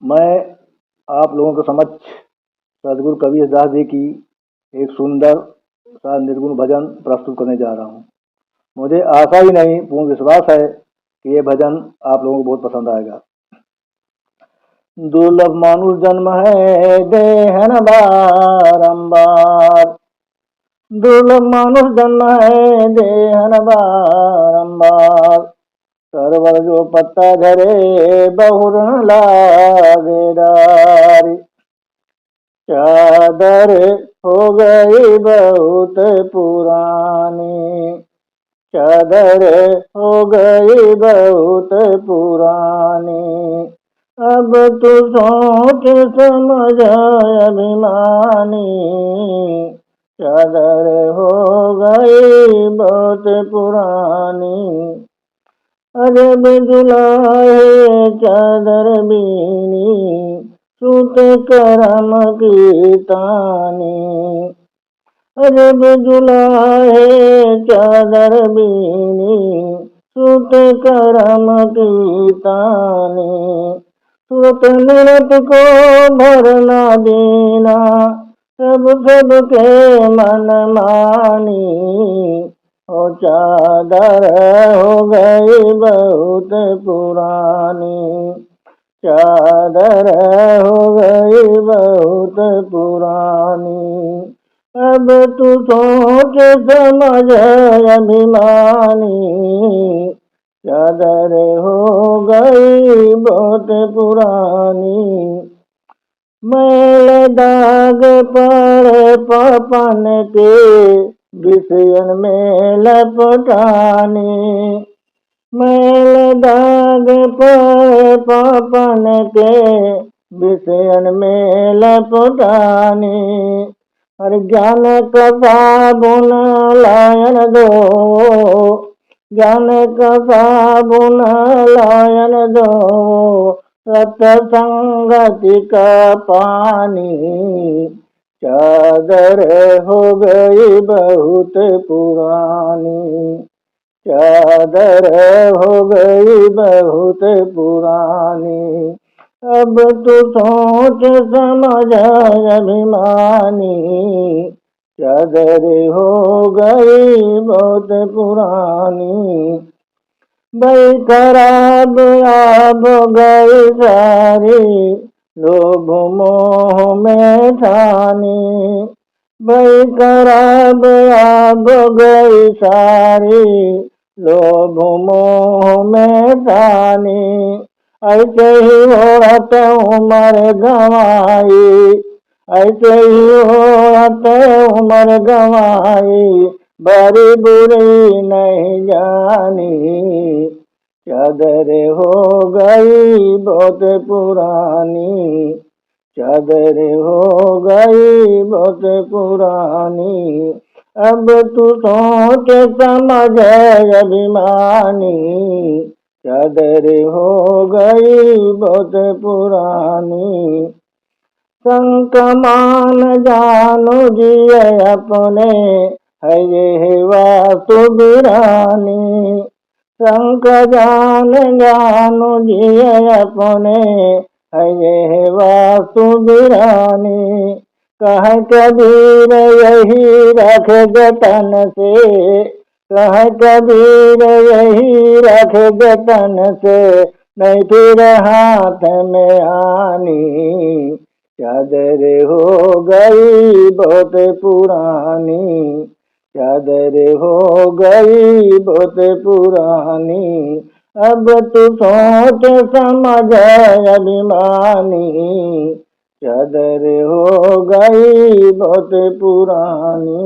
मैं आप लोगों के समक्ष सदगुरु कबीरदास जी की एक सुंदर सा निर्गुण भजन प्रस्तुत करने जा रहा हूँ। मुझे आशा ही नहीं पूर्ण विश्वास है कि ये भजन आप लोगों को बहुत पसंद आएगा। दुर्लभ मानुष जन्म है देहन बारंबार, दुर्लभ मानुष जन्म है देहन बारंबार। सरवर जो पत्ता झरे बहुर न लागे डारी, चादर हो गई बहुत पुरानी, चादर हो गई बहुत पुरानी। अब तू सोच समझ अभिमानी, चादर हो गई बहुत पुरानी। अजब जुलाए चादर बीनी, सूत करम की तानी। अजब जुलाए चादर बीनी, सूत करम की तानी। सूत निरत को भरना देना, सब सबके मन मानी। ओ चादर हो गई बहुत पुरानी, चादर हो गई बहुत पुरानी। अब तू सोच समझ अभिमानी, चादर हो गई बहुत पुरानी। मैल दाग पर पपन के विषयन में लपटानी, मैल दाग पर पपन के विषयन में लपटानी। हर ज्ञान का साबुन लायन दो, ज्ञान का साबुन लायन दो। सत्संगति का पानी, चादर हो गई बहुत पुरानी, चादर हो गई बहुत पुरानी। अब तू सोच समझ अभिमानी, चादर हो गई बहुत पुरानी। भाई खराब आब गई सारी, लोभ मोह में ठानी। भाई खराब आब गई सारी, लोभ मोह में ठानी। ऐसे ही औरत उम्र गंवाई, ऐसे ही औरत उम्र गंवाई। बड़ी बुरी नहीं जानी, चादर हो गई बहुत पुरानी, चादर हो गई बहुत पुरानी। अब तू सोच समझ अभिमानी, चादर हो गई बहुत पुरानी। संक मान जानो जिय अपने, है ये वास्तु बिरानी। संक जान जानो जिय अपने, है ये वास्तु बिरानी। कह कबीर यही रख जतन से, कह कबीर यही रख जतन से। नहीं फिर हाथ में आनी, चादर हो गई बहुत पुरानी, चादर हो गई बहुत पुरानी। अब तू सोच समझ अभिमानी, चादर हो गई बहुत पुरानी।